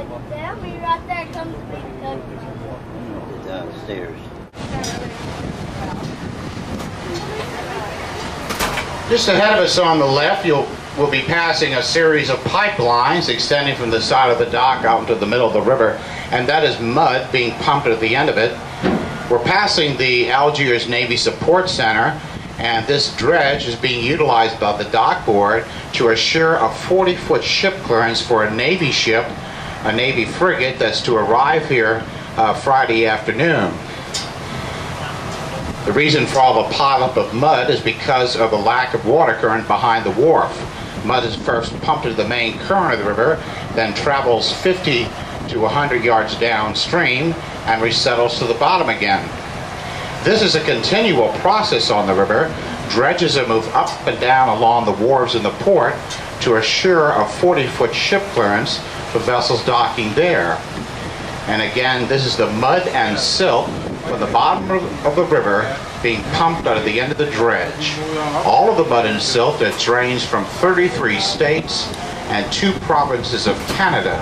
Tell me right there comes the big tug. Downstairs. Just ahead of us on the left, we'll be passing a series of pipelines extending from the side of the dock out into the middle of the river, and that is mud being pumped at the end of it. We're passing the Algiers Navy Support Center, and this dredge is being utilized by the dock board to assure a 40-foot ship clearance for a Navy ship, a Navy frigate that's to arrive here Friday afternoon. The reason for all the pileup of mud is because of the lack of water current behind the wharf. Mud is first pumped into the main current of the river, then travels 50 to 100 yards downstream and resettles to the bottom again. This is a continual process on the river. Dredges are moved up and down along the wharves in the port to assure a 40-foot ship clearance for vessels docking there. And again, this is the mud and silt from the bottom of the river being pumped out of the end of the dredge. All of the mud and silt that drains from 33 states and 2 provinces of Canada.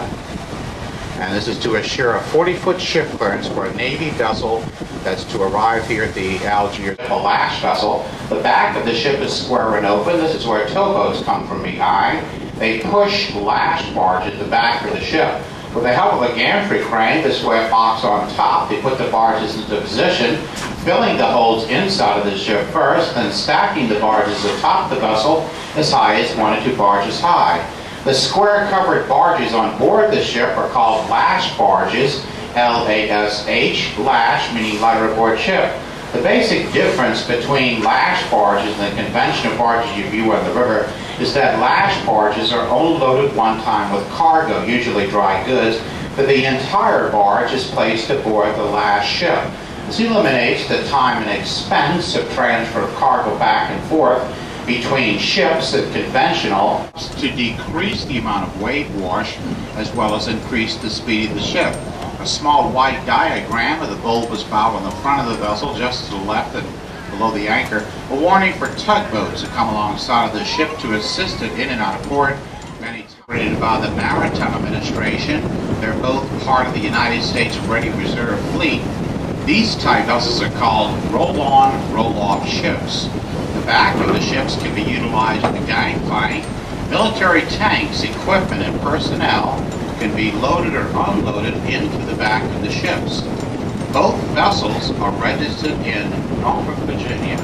And this is to assure a 40-foot ship clearance for a Navy vessel that's to arrive here at the Algiers. A lash vessel. The back of the ship is square and open. This is where towboats come from behind. They push lash barges at the back of the ship. With the help of a gantry crane, this square box on top, they put the barges into position, filling the holds inside of the ship first, then stacking the barges atop the vessel as high as 1 or 2 barges high. The square-covered barges on board the ship are called lash barges, L-A-S-H, lash meaning lighter aboard ship. The basic difference between lash barges and the conventional barges you view on the river is that lash barges are only loaded one time with cargo, usually dry goods, but the entire barge is placed aboard the lash ship. This eliminates the time and expense of transfer of cargo back and forth between ships and conventional to decrease the amount of wave wash as well as increase the speed of the ship. A small white diagram of the bulbous bow on the front of the vessel just to the left and below the anchor, a warning for tugboats that come alongside of the ship to assist it in and out of port. Many operated by the Maritime Administration. They're both part of the United States Ready Reserve Fleet. These type vessels are called roll-on, roll-off ships. The back of the ships can be utilized in the gangplank. Military tanks, equipment, and personnel can be loaded or unloaded into the back of the ships. Both vessels are registered in Norfolk, Virginia.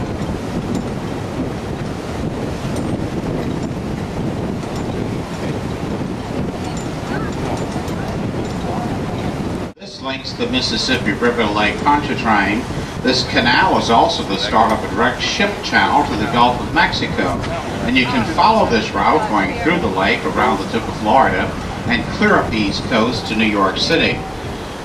This links the Mississippi River Lake Pontchartrain. This canal is also the start of a direct ship channel to the Gulf of Mexico. And you can follow this route going through the lake around the tip of Florida and clear up the east coast to New York City.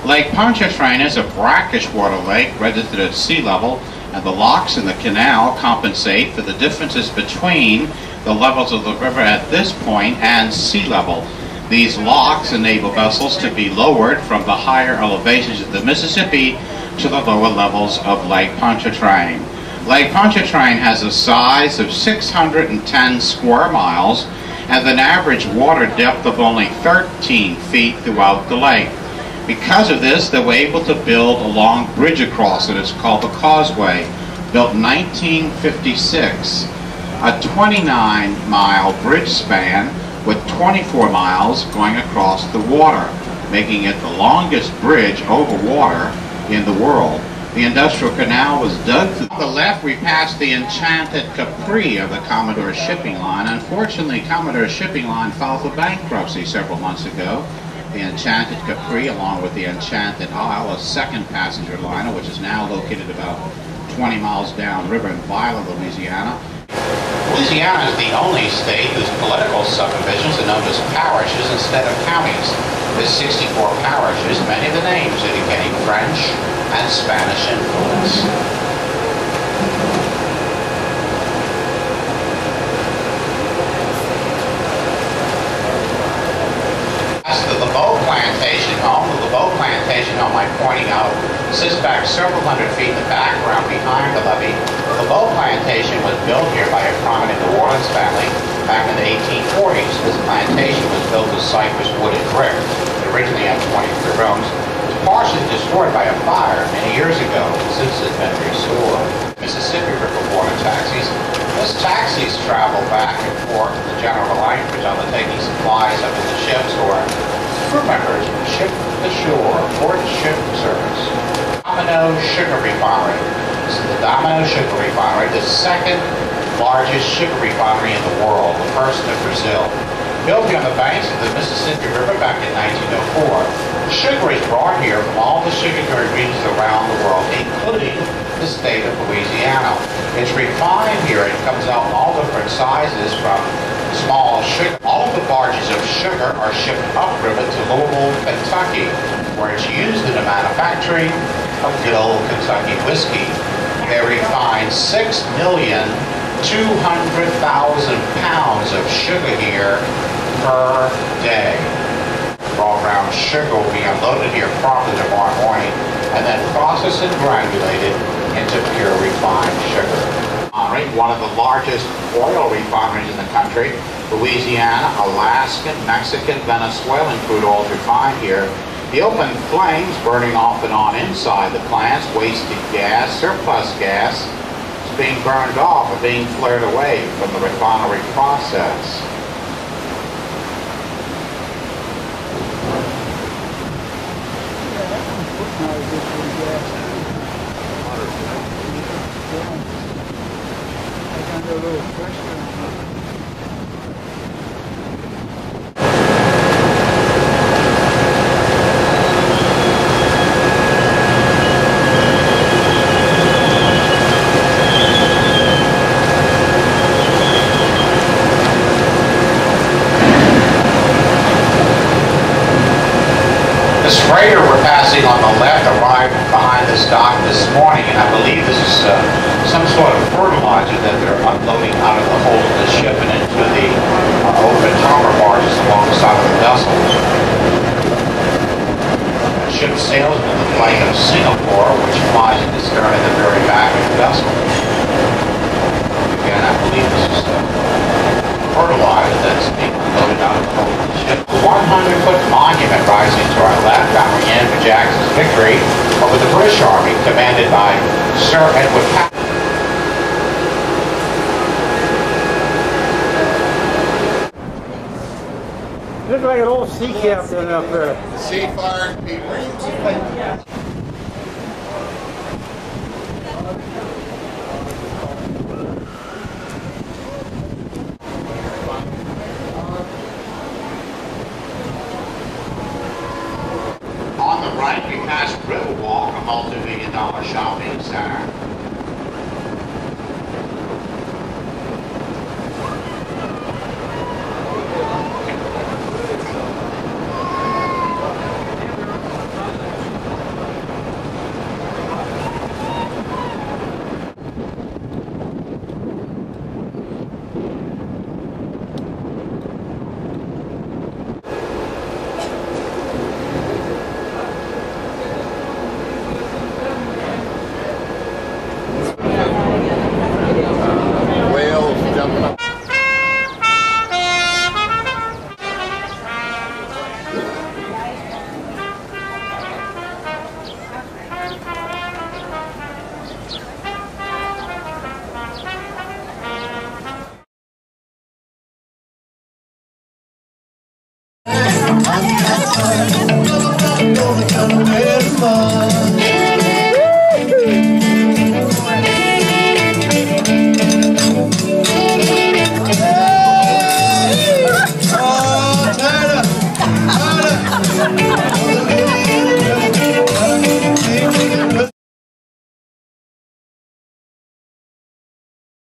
Lake Pontchartrain is a brackish water lake registered at sea level, and the locks in the canal compensate for the differences between the levels of the river at this point and sea level. These locks enable vessels to be lowered from the higher elevations of the Mississippi to the lower levels of Lake Pontchartrain. Lake Pontchartrain has a size of 610 square miles and an average water depth of only 13 feet throughout the lake. Because of this, they were able to build a long bridge across it. It's called the Causeway, built in 1956. A 29-mile bridge span with 24 miles going across the water, making it the longest bridge over water in the world. The Industrial Canal was dug through. On the left, we passed the Enchanted Capri of the Commodore Shipping Line. Unfortunately, Commodore Shipping Line filed for bankruptcy several months ago. The Enchanted Capri, along with the Enchanted Isle, a second passenger liner, which is now located about 20 miles downriver in Vila, Louisiana. Louisiana is the only state whose political subdivisions are known as parishes instead of counties. There's 64 parishes, many of the names indicating French and Spanish influence. As to the Bow Plantation Home, I'm pointing out, sits back several hundred feet in the background behind the levee. The Bow Plantation was built here by a prominent New Orleans family back in the 1840s. This plantation was built of cypress wood and brick. It originally had 23 rooms. It was partially destroyed by a fire many years ago. Since it's been restored. Mississippi River water taxis. Those taxis travel back and forth in the general language, undertaking supplies up to the ships or crew members from ship to shore, port ship service. Domino Sugar Refinery. This is the Domino Sugar Refinery, the second largest sugar refinery in the world, the first in Brazil. Built here on the banks of the Mississippi River back in 1904, sugar is brought here from all the sugar-bearing regions around the world, including the state of Louisiana. It's refined here. It comes out in all different sizes, from small sugar. All of the barges of sugar are shipped upriver to Louisville, Kentucky, where it's used in the manufacturing of good old Kentucky whiskey. They refine 6,200,000 pounds of sugar here per day. Raw brown sugar will be unloaded here promptly tomorrow morning and then processed and granulated into pure refined sugar. One of the largest oil refineries in the country, Louisiana, Alaskan, Mexican, Venezuelan crude oil refined here. The open flames burning off and on inside the plants, wasted gas, surplus gas, is being burned off or being flared away from the refinery process. This freighter we're passing on the left arrived behind this dock this morning, and I believe this is some sort of fertilizer that they're unloading out of the hold of the ship and into the open harbor barges along the side of the vessel. The ship sails with the flag of Singapore, which flies in the stern at the very back of the vessel. Again, I believe this is fertilizer that's being unloaded out of the hold of the ship. A 100-foot monument rising to our left, honoring Andrew Jackson's victory over the British Army, commanded by Sir Edward Patton. Looks like an old sea captain up there. Seafaring people.